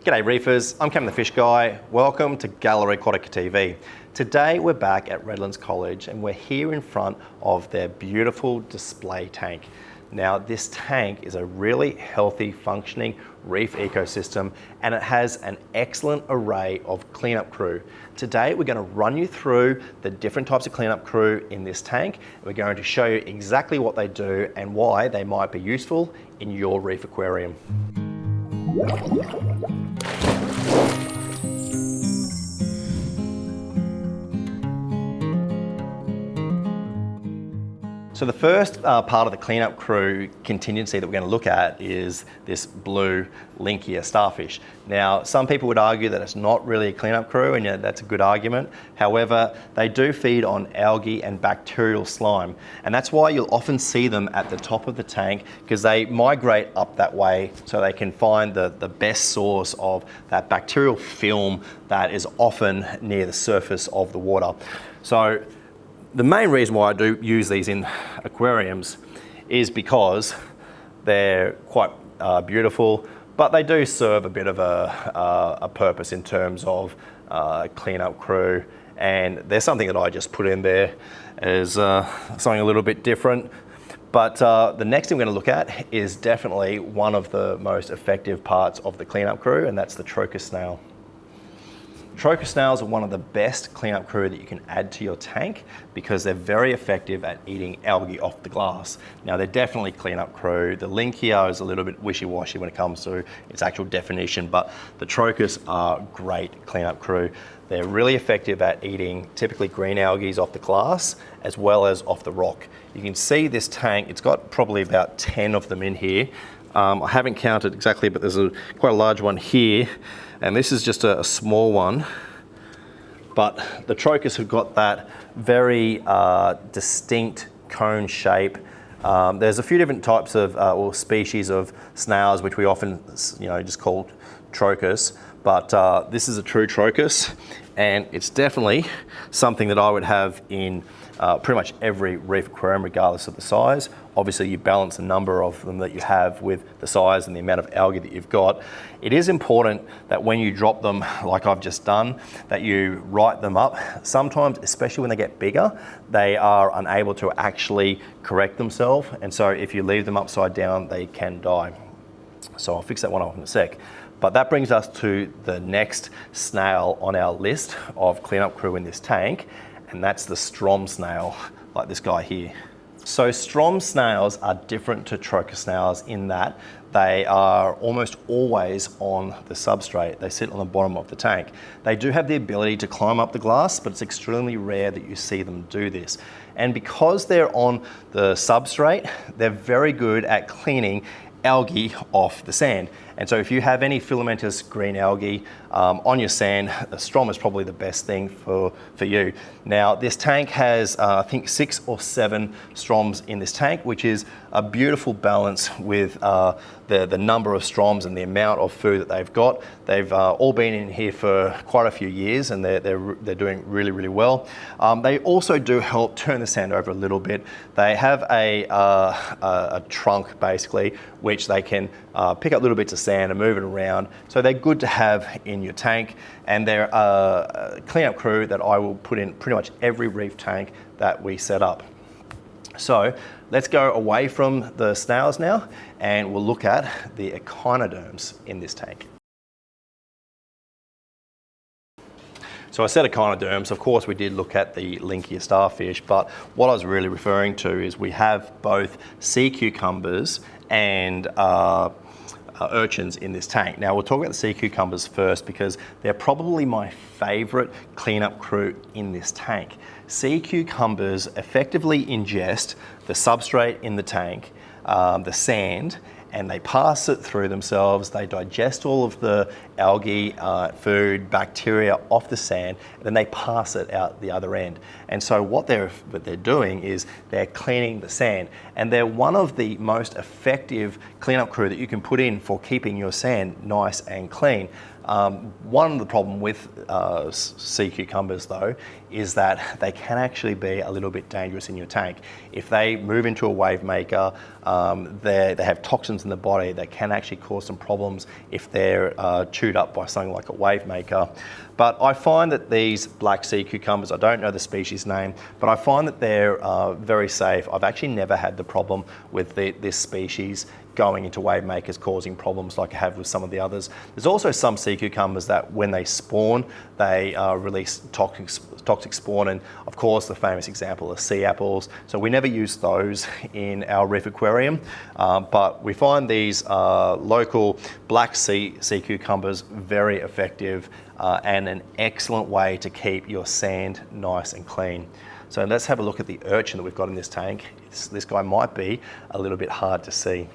G'day reefers, I'm Cam the Fish Guy. Welcome to Gallery Aquatica TV. Today we're back at Redlands College and we're here in front of their beautiful display tank. Now this tank is a really healthy functioning reef ecosystem and it has an excellent array of cleanup crew. Today we're going to run you through the different types of cleanup crew in this tank. We're going to show you exactly what they do and why they might be useful in your reef aquarium. So the first part of the cleanup crew contingency that we're going to look at is this blue Linkia starfish. Now, some people would argue that it's not really a cleanup crew, and that's a good argument. However, they do feed on algae and bacterial slime, and that's why you'll often see them at the top of the tank, because they migrate up that way so they can find the best source of that bacterial film that is often near the surface of the water. So the main reason why I do use these in aquariums is because they're quite beautiful, but they do serve a bit of a purpose in terms of cleanup crew, and there's something that I just put in there as something a little bit different. But the next thing we're going to look at is definitely one of the most effective parts of the cleanup crew, and that's the trochus snail. Trochus snails are one of the best cleanup crew that you can add to your tank because they're very effective at eating algae off the glass. Now they're definitely cleanup crew. The Linkia is a little bit wishy-washy when it comes to its actual definition, but the trochus are great cleanup crew. They're really effective at eating typically green algae off the glass as well as off the rock. You can see this tank, it's got probably about 10 of them in here. I haven't counted exactly, but there's quite a large one here. And this is just a small one, but the trochus have got that very distinct cone shape. There's a few different types of or species of snails which we often just call trochus, but this is a true trochus, and it's definitely something that I would have in pretty much every reef aquarium regardless of the size. Obviously you balance the number of them that you have with the size and the amount of algae that you've got. It is important that when you drop them, like I've just done, that you right them up. Sometimes, especially when they get bigger, they are unable to actually correct themselves, and so if you leave them upside down, they can die. So I'll fix that one off in a sec. But that brings us to the next snail on our list of cleanup crew in this tank, and that's the Strom snail, like this guy here. So Strom snails are different to trochus snails in that they are almost always on the substrate. They sit on the bottom of the tank. They do have the ability to climb up the glass, but it's extremely rare that you see them do this. And because they're on the substrate, they're very good at cleaning algae off the sand. And so if you have any filamentous green algae on your sand, the Strom is probably the best thing for you. Now this tank has I think 6 or 7 Stroms in this tank, which is a beautiful balance with the number of Stroms and the amount of food that they've got. They've all been in here for quite a few years, and they're doing really, really well. They also do help turn the sand over a little bit. They have a trunk basically, which they can pick up little bits of sand and move it around. So they're good to have in your tank, and they're a cleanup crew that I will put in pretty much every reef tank that we set up. So let's go away from the snails now, and we'll look at the echinoderms in this tank. So I said echinoderms, of course we did look at the Linkia starfish, but what I was really referring to is we have both sea cucumbers and urchins in this tank. Now we'll talk about the sea cucumbers first because they're probably my favorite cleanup crew in this tank. Sea cucumbers effectively ingest the substrate in the tank, the sand, and they pass it through themselves. They digest all of the algae, food, bacteria off the sand, and then they pass it out the other end. And so what they're doing is they're cleaning the sand, and they're one of the most effective cleanup crew that you can put in for keeping your sand nice and clean. One of the problem with sea cucumbers though is that they can actually be a little bit dangerous in your tank. If they move into a wave maker, they have toxins items in the body that can actually cause some problems if they're chewed up by something like a wave maker. But I find that these black sea cucumbers, I don't know the species name, but I find that they're very safe. I've actually never had the problem with this species going into wave makers causing problems like I have with some of the others. There's also some sea cucumbers that when they spawn, they release toxic spawn, and of course the famous example is sea apples. So we never use those in our reef aquarium, but we find these local black sea cucumbers very effective and an excellent way to keep your sand nice and clean. So let's have a look at the urchin that we've got in this tank. This guy might be a little bit hard to see.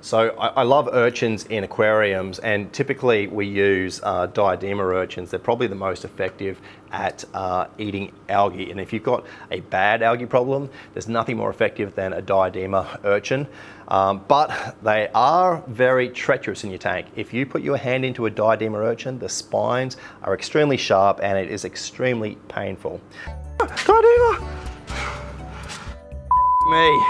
So I love urchins in aquariums, and typically we use diadema urchins. They're probably the most effective at eating algae. And if you've got a bad algae problem, there's nothing more effective than a diadema urchin. But they are very treacherous in your tank. If you put your hand into a diadema urchin, the spines are extremely sharp and it is extremely painful. Diadema! Me.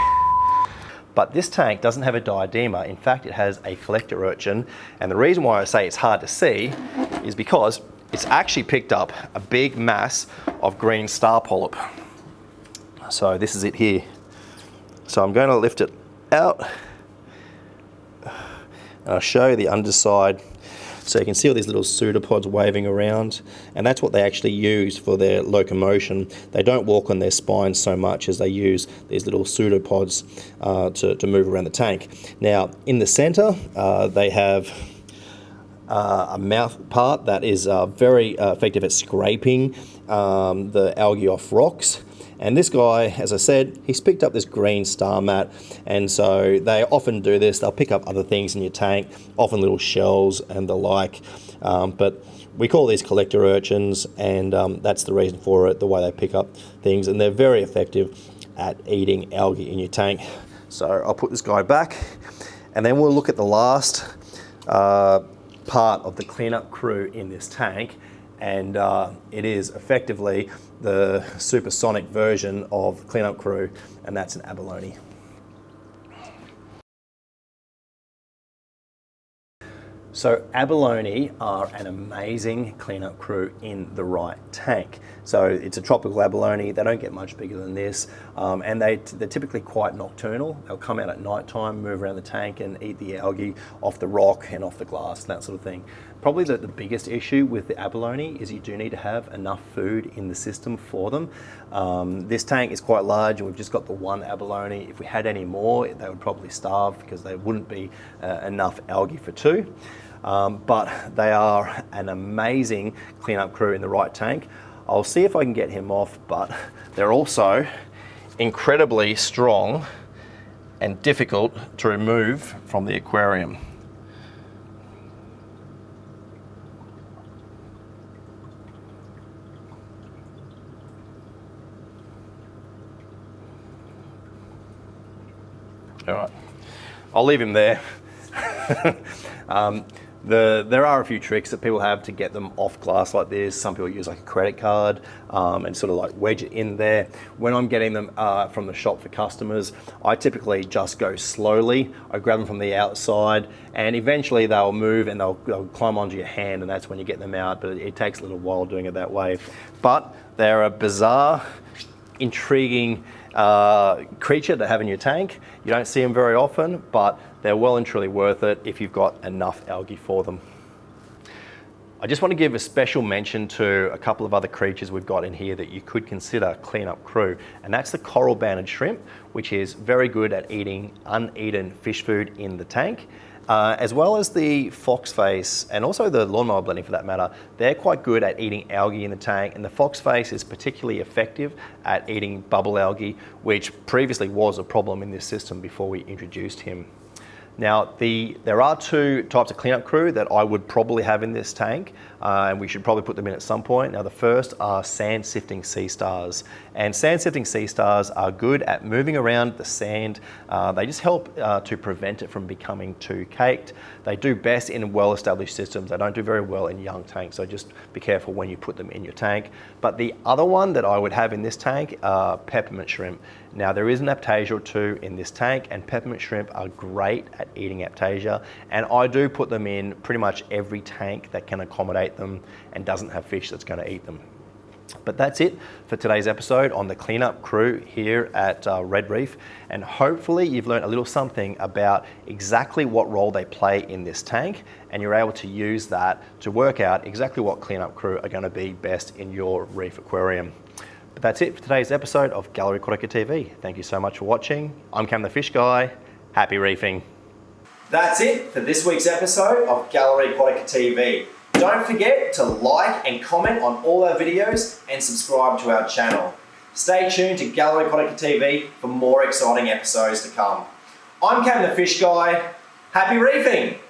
But this tank doesn't have a diadema. In fact, it has a collector urchin. And the reason why I say it's hard to see is because it's actually picked up a big mass of green star polyp. So this is it here. So I'm going to lift it out. And I'll show you the underside. So you can see all these little pseudopods waving around, and that's what they actually use for their locomotion. They don't walk on their spines so much as they use these little pseudopods to move around the tank. Now, in the center, they have a mouth part that is very effective at scraping the algae off rocks. And this guy, as I said, he's picked up this green star mat, and so they often do this. They'll pick up other things in your tank, often little shells and the like, but we call these collector urchins, and that's the reason for it, the way they pick up things, and they're very effective at eating algae in your tank. So I'll put this guy back, and then we'll look at the last part of the cleanup crew in this tank, and it is effectively the supersonic version of cleanup crew, and that's an abalone. So abalone are an amazing cleanup crew in the right tank. So it's a tropical abalone. They don't get much bigger than this, and they're typically quite nocturnal. They'll come out at night time, move around the tank and eat the algae off the rock and off the glass, that sort of thing. Probably the biggest issue with the abalone is you do need to have enough food in the system for them. This tank is quite large, and we've just got the one abalone. If we had any more, they would probably starve because there wouldn't be enough algae for two. But they are an amazing cleanup crew in the right tank. I'll see if I can get him off, but they're also incredibly strong and difficult to remove from the aquarium. All right, I'll leave him there. There are a few tricks that people have to get them off glass like this. Some people use like a credit card and sort of like wedge it in there. When I'm getting them from the shop for customers, I typically just go slowly. I grab them from the outside, and eventually they'll move and they'll climb onto your hand, and that's when you get them out, but it takes a little while doing it that way. But they're a bizarre, intriguing creature to have in your tank. You don't see them very often, but they're well and truly worth it if you've got enough algae for them. I just want to give a special mention to a couple of other creatures we've got in here that you could consider cleanup crew, and that's the coral banded shrimp, which is very good at eating uneaten fish food in the tank. As well as the foxface and also the lawnmower blending for that matter. They're quite good at eating algae in the tank, and the foxface is particularly effective at eating bubble algae, which previously was a problem in this system before we introduced him. Now, there are two types of cleanup crew that I would probably have in this tank, and we should probably put them in at some point. Now, the first are sand sifting sea stars. And sand sifting sea stars are good at moving around the sand. They just help to prevent it from becoming too caked. They do best in well-established systems. They don't do very well in young tanks, so just be careful when you put them in your tank. But the other one that I would have in this tank are peppermint shrimp. Now there is an Aiptasia or two in this tank, and peppermint shrimp are great at eating Aiptasia, and I do put them in pretty much every tank that can accommodate them and doesn't have fish that's going to eat them. But that's it for today's episode on the cleanup crew here at Red Reef, and hopefully you've learned a little something about exactly what role they play in this tank, and you're able to use that to work out exactly what cleanup crew are going to be best in your reef aquarium. But that's it for today's episode of Gallery Aquatica TV. Thank you so much for watching. I'm Cam the Fish Guy. Happy reefing. That's it for this week's episode of Gallery Aquatica TV. Don't forget to like and comment on all our videos and subscribe to our channel. Stay tuned to Gallery Aquatica TV for more exciting episodes to come. I'm Cam the Fish Guy. Happy reefing!